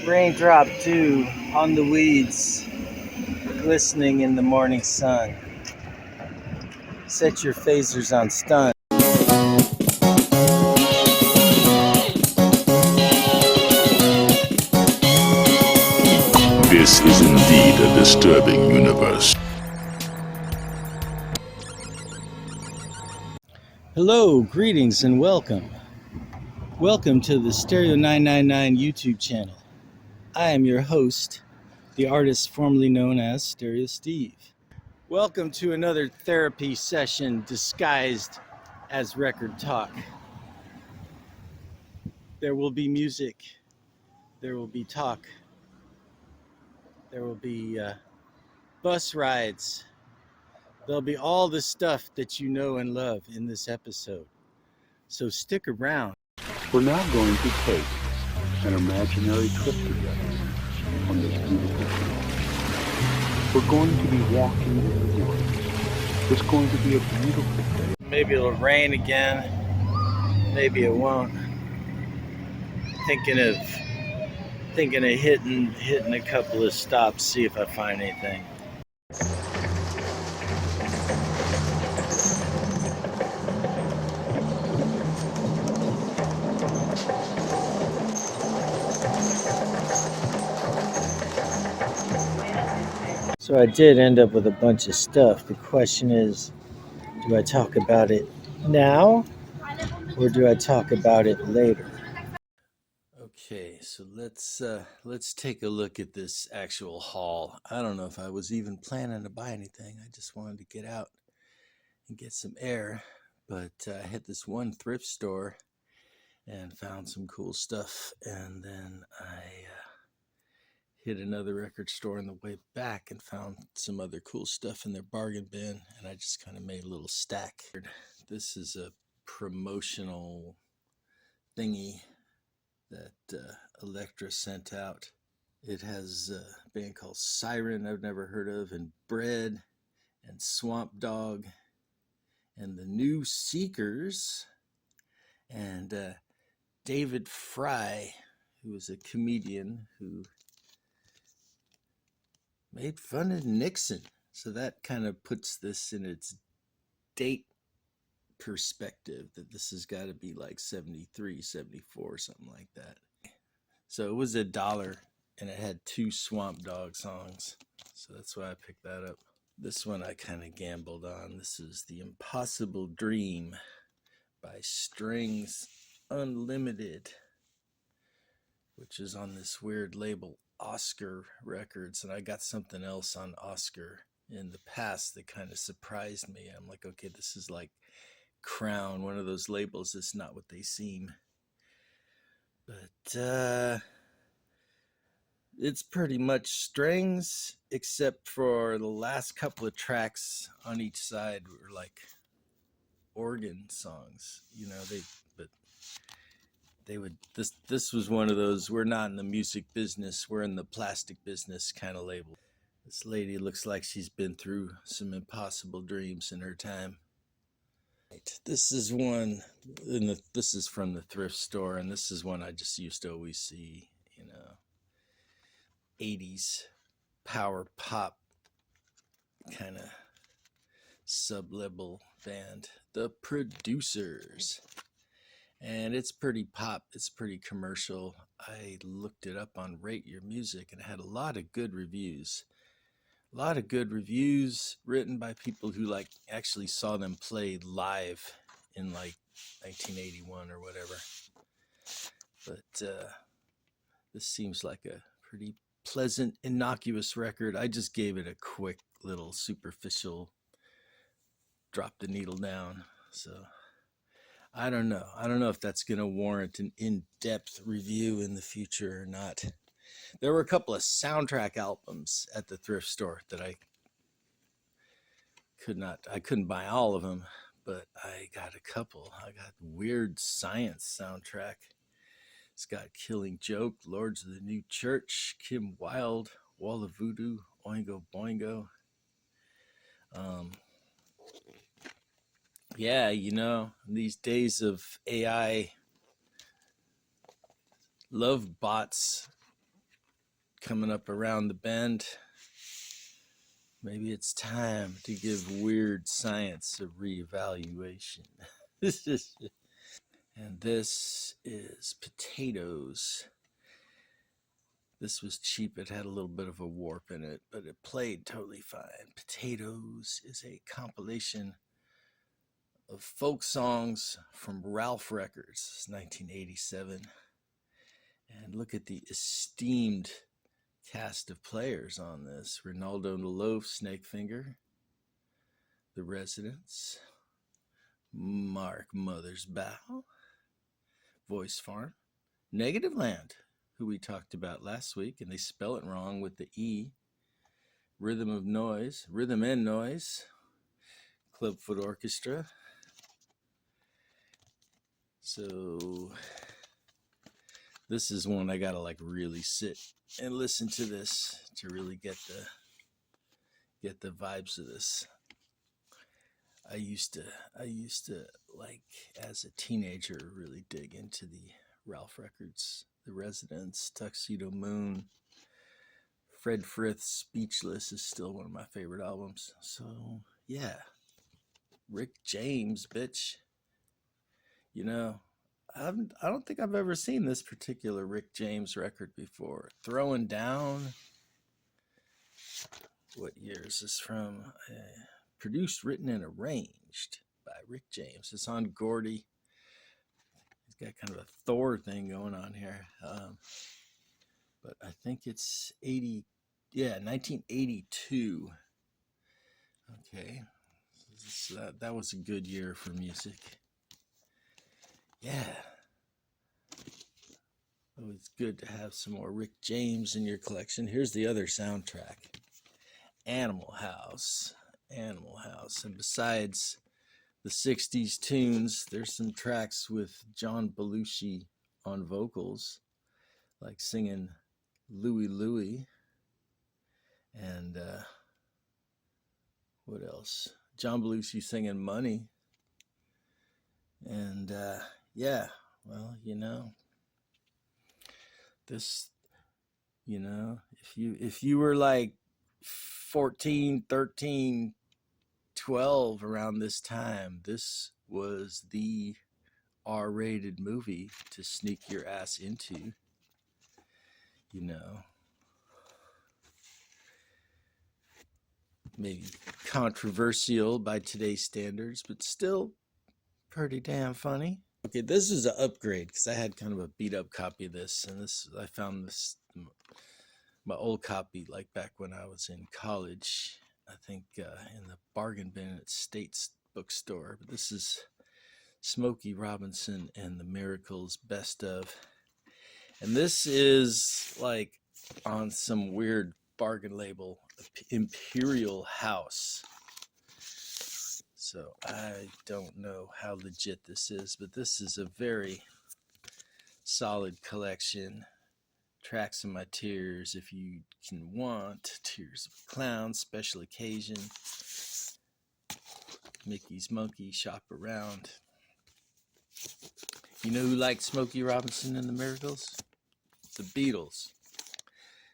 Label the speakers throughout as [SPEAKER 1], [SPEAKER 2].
[SPEAKER 1] Raindrop dew on the weeds, glistening in the morning sun. Set your phasers on stun.
[SPEAKER 2] This is indeed a disturbing universe.
[SPEAKER 1] Hello, greetings, and welcome. Welcome to the Stereo 999 YouTube channel. I am your host, the artist formerly known as Stereo Steve. Welcome to another therapy session disguised as record talk. There will be music, there will be talk, there will be bus rides. There'll be all the stuff that you know and love in this episode. So stick around.
[SPEAKER 2] We're now going to take an imaginary trip together on this beautiful trip. We're going to be walking in the woods. It's going to be a beautiful day.
[SPEAKER 1] Maybe it'll rain again. Maybe it won't. Thinking of hitting a couple of stops, see if I find anything. So I did end up with a bunch of stuff. The question is, do I talk about it now or do I talk about it later? Okay, so let's take a look at this actual haul. I don't know if I was even planning to buy anything. I just wanted to get out and get some air, but I hit this one thrift store and found some cool stuff, and then I hit another record store on the way back and found some other cool stuff in their bargain bin, and I just kind of made a little stack. This is a promotional thingy that Elektra sent out. It has a band called Siren I've never heard of, and Bread, and Swamp Dog, and the New Seekers, and David Fry, who is a comedian who made fun of Nixon. So that kind of puts this in its date perspective, that this has got to be like 73, 74, something like that. So it was $1 and it had 2 Swamp Dog songs. So that's why I picked that up. This one I kind of gambled on. This is The Impossible Dream by Strings Unlimited, which is on this weird label Oscar Records, and I got something else on Oscar in the past that kind of surprised me. I'm like, okay, this is like Crown, one of those labels that's not what they seem. But it's pretty much Strings, except for the last couple of tracks on each side were like organ songs. This was one of those, we're not in the music business, we're in the plastic business kind of label. This lady looks like she's been through some impossible dreams in her time. This is one, this is from the thrift store, and this is one I just used to always see, 80s power pop kind of sub-level band, The Producers. And it's pretty pop, it's pretty commercial. I looked it up on Rate Your Music and it had a lot of good reviews. A lot of good reviews written by people who like actually saw them play live in like 1981 or whatever. But this seems like a pretty pleasant, innocuous record. I just gave it a quick little superficial drop the needle down. So I don't know. I don't know if that's going to warrant an in-depth review in the future or not. There were a couple of soundtrack albums at the thrift store that I couldn't buy all of them, but I got a couple. I got Weird Science soundtrack. It's got Killing Joke, Lords of the New Church, Kim Wilde, Wall of Voodoo, Oingo Boingo. Yeah, these days of AI love bots, coming up around the bend. Maybe it's time to give weird science a reevaluation. And this is potatoes. This was cheap. It had a little bit of a warp in it, but it played totally fine. Potatoes is a compilation of folk songs from Ralph Records, 1987. And look at the esteemed cast of players on this. Ronaldo and the Loaf, Snakefinger, The Residents, Mark Mothersbaugh, Voice Farm, Negative Land, who we talked about last week, and they spell it wrong with the E, Rhythm and Noise, Clubfoot Orchestra. So this is one I gotta like really sit and listen to this to really get the vibes of this. I used to like as a teenager really dig into the Ralph Records, The Residents, Tuxedo Moon. Fred Frith's Speechless is still one of my favorite albums. So yeah, Rick James, bitch. You know, I don't think I've ever seen this particular Rick James record before. Throwing Down. What year is this from? Produced, written, and arranged by Rick James. It's on Gordy. He's got kind of a Thor thing going on here. But I think it's 1982. Okay. That was a good year for music. Yeah. Always good to have some more Rick James in your collection. Here's the other soundtrack. Animal House. And besides the 60s tunes, there's some tracks with John Belushi on vocals, like singing Louie Louie. And what else? John Belushi singing Money. And yeah, well, this, if you were like 14, 13, 12 around this time, this was the R-rated movie to sneak your ass into. Maybe controversial by today's standards, but still pretty damn funny. Okay, this is an upgrade because I had kind of a beat up copy of this, and I found this, my old copy, like back when I was in college, I think in the bargain bin at State's bookstore. But this is Smokey Robinson and the Miracles Best Of. And this is like on some weird bargain label, Imperial House. So I don't know how legit this is, but this is a very solid collection. Tracks of My Tears, If You Can Want, Tears of a Clown, Special Occasion, Mickey's Monkey, Shop Around. You know who liked Smokey Robinson and the Miracles? The Beatles.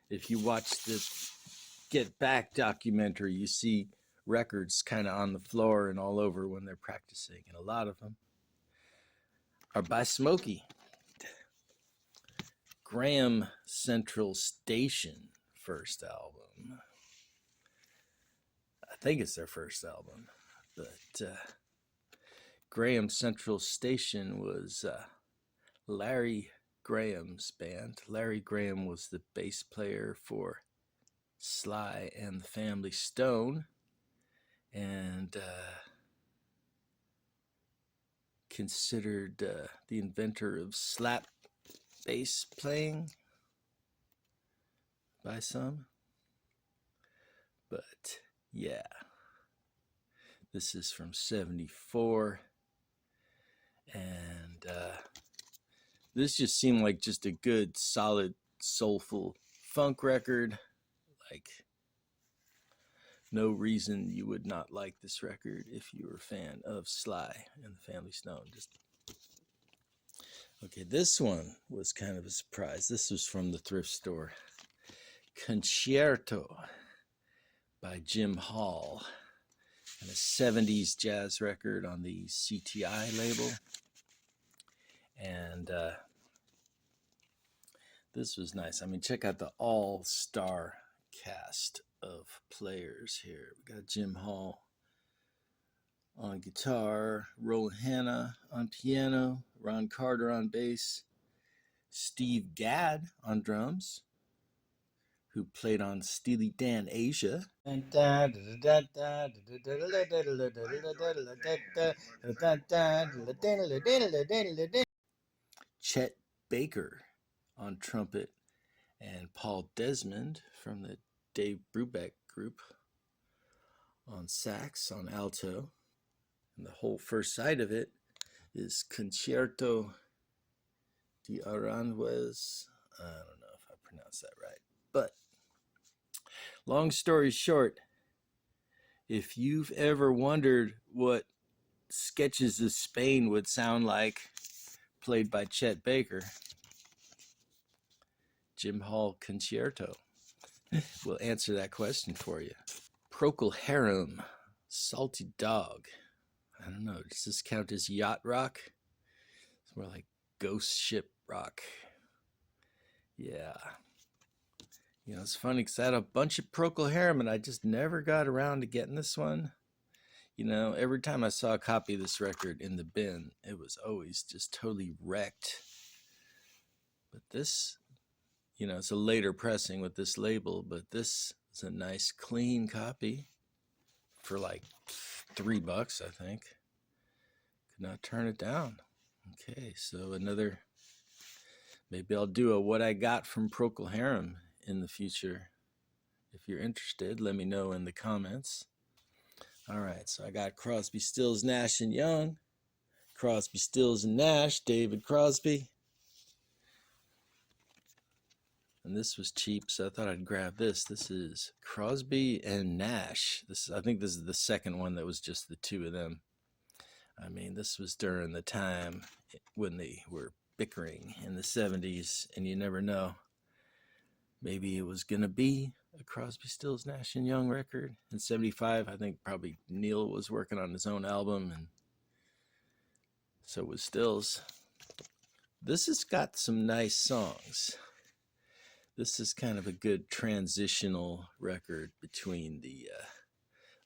[SPEAKER 1] If you watch the Get Back documentary, you see records kind of on the floor and all over when they're practicing, and a lot of them are by Smokey. Graham Central Station first album. I think it's their first album, but Graham Central Station was Larry Graham's band. Larry Graham was the bass player for Sly and the Family Stone, and considered the inventor of slap bass playing by some. But yeah, this is from 74, and this just seemed like just a good, solid, soulful funk record. Like, no reason you would not like this record if you were a fan of Sly and the Family Stone. Okay, this one was kind of a surprise. This was from the thrift store. Concerto by Jim Hall, and a 70s jazz record on the CTI label. And this was nice. I mean, check out the all-star cast of players here. We got Jim Hall on guitar, Roland Hanna on piano, Ron Carter on bass, Steve Gadd on drums, who played on Steely Dan Asia. Chet Baker on trumpet, and Paul Desmond from the Dave Brubeck group on sax, on alto. And the whole first side of it is Concerto de Aranjuez. I don't know if I pronounced that right. But long story short, if you've ever wondered what Sketches of Spain would sound like played by Chet Baker, Jim Hall Concerto will answer that question for you. Procol Harum, Salty Dog. I don't know, does this count as yacht rock? It's more like ghost ship rock. Yeah. You know, it's funny because I had a bunch of Procol Harum and I just never got around to getting this one. You know, every time I saw a copy of this record in the bin, it was always just totally wrecked. But this, you know, it's a later pressing with this label, but this is a nice clean copy for like $3, I think. Could not turn it down. Okay, so another, maybe I'll do a what I got from Procol Harum in the future. If you're interested, let me know in the comments. All right, so I got Crosby, Stills, Nash, and Young. Crosby, Stills, and Nash, David Crosby. And this was cheap, so I thought I'd grab this. This is Crosby and Nash. I think this is the second one that was just the two of them. I mean, this was during the time when they were bickering in the 70s, and you never know. Maybe it was going to be a Crosby, Stills, Nash and Young record. In 75, I think probably Neil was working on his own album, and so was Stills. This has got some nice songs. This is kind of a good transitional record between the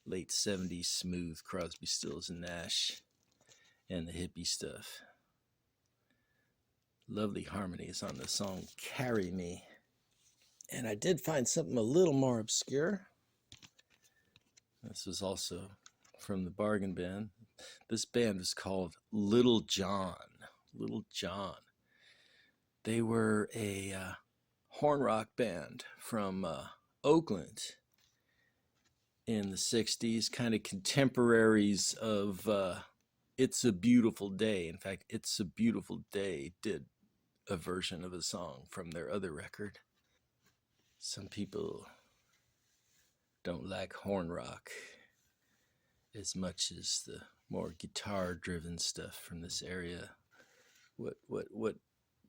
[SPEAKER 1] late 70s smooth Crosby, Stills, and Nash and the hippie stuff. Lovely harmonies on the song Carry Me. And I did find something a little more obscure. This was also from the bargain bin. This band is called Little John. Little John. They were a horn rock band from Oakland in the 60s, kind of contemporaries of It's a Beautiful Day. In fact, It's a Beautiful Day did a version of a song from their other record. Some people don't like horn rock as much as the more guitar-driven stuff from this area. What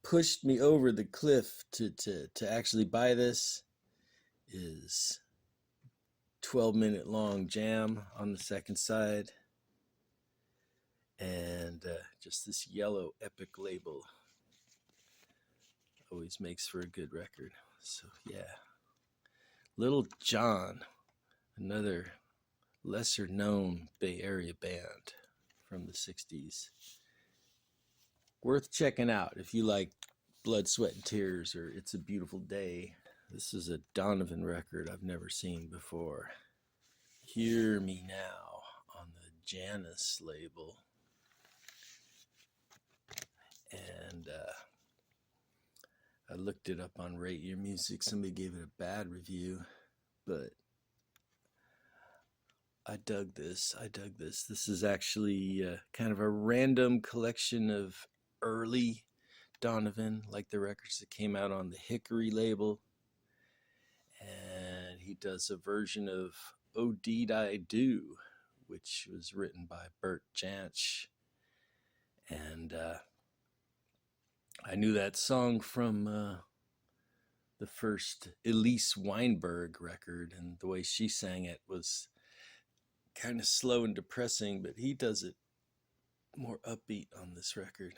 [SPEAKER 1] pushed me over the cliff to actually buy this is 12-minute long jam on the second side, and just this yellow epic label always makes for a good record. So yeah, Little John, another lesser known Bay Area band from the 60s. Worth checking out if you like Blood, Sweat, and Tears or It's a Beautiful Day. This is a Donovan record I've never seen before. Hear Me Now on the Janus label. And I looked it up on Rate Your Music. Somebody gave it a bad review, but I dug this. This is actually kind of a random collection of early Donovan, like the records that came out on the Hickory label. And he does a version of Oh Deed I Do, which was written by Bert Jansch. And I knew that song from the first Elise Weinberg record, and the way she sang it was kind of slow and depressing, but he does it more upbeat on this record.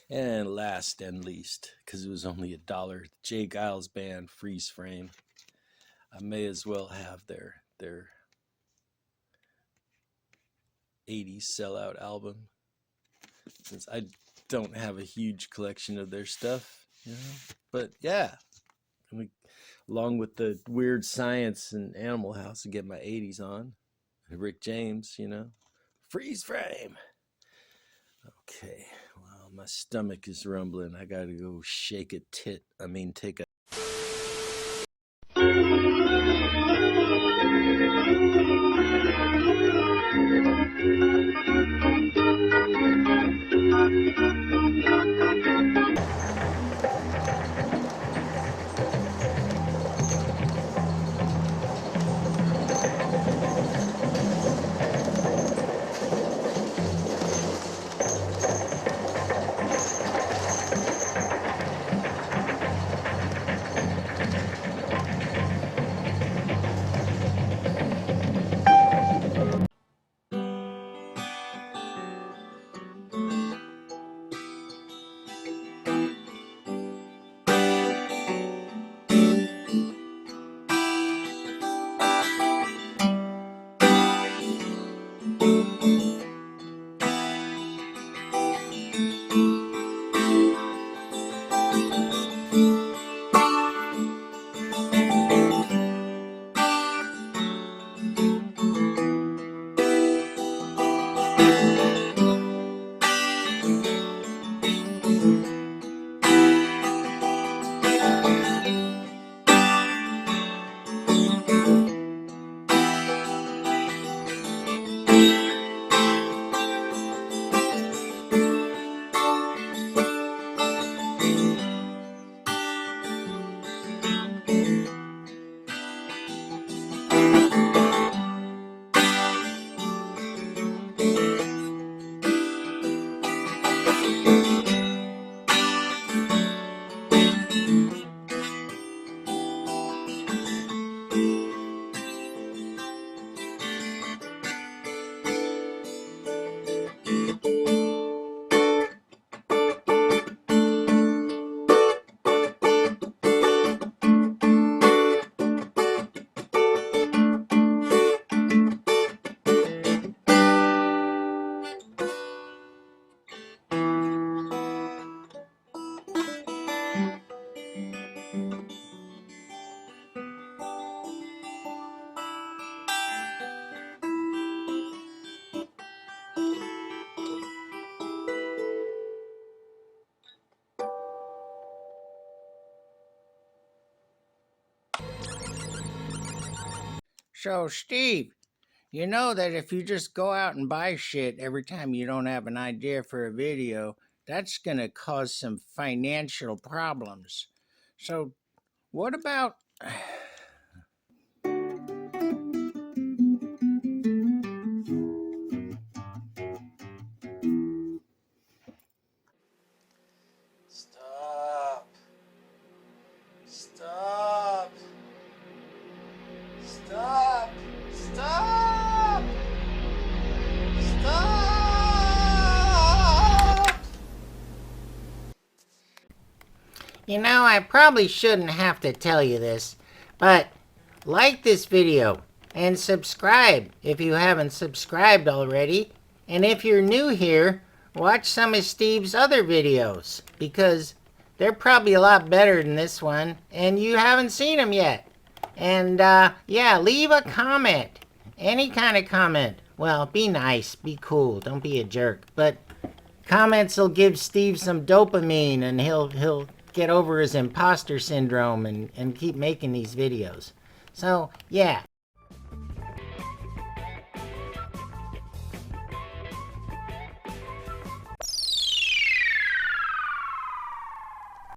[SPEAKER 1] And last and least, because it was only $1, Jay Giles Band, Freeze Frame. I may as well have their 80s sellout album, since I don't have a huge collection of their stuff, you know. But yeah, along with the Weird Science and Animal House, to get my 80s on. Rick James, you know. Freeze Frame. Okay, well, my stomach is rumbling. I gotta go take a
[SPEAKER 3] So, Steve, you know that if you just go out and buy shit every time you don't have an idea for a video, that's going to cause some financial problems. So, what about...
[SPEAKER 1] Stop. Stop. Stop. Stop. Stop.
[SPEAKER 3] You know, I probably shouldn't have to tell you this, but like this video and subscribe if you haven't subscribed already. And if you're new here, watch some of Steve's other videos, because they're probably a lot better than this one, and you haven't seen them yet. And yeah, leave a comment. Any kind of comment. Well, be nice, be cool, don't be a jerk. But comments will give Steve some dopamine, and he'll get over his imposter syndrome and keep making these videos. So yeah,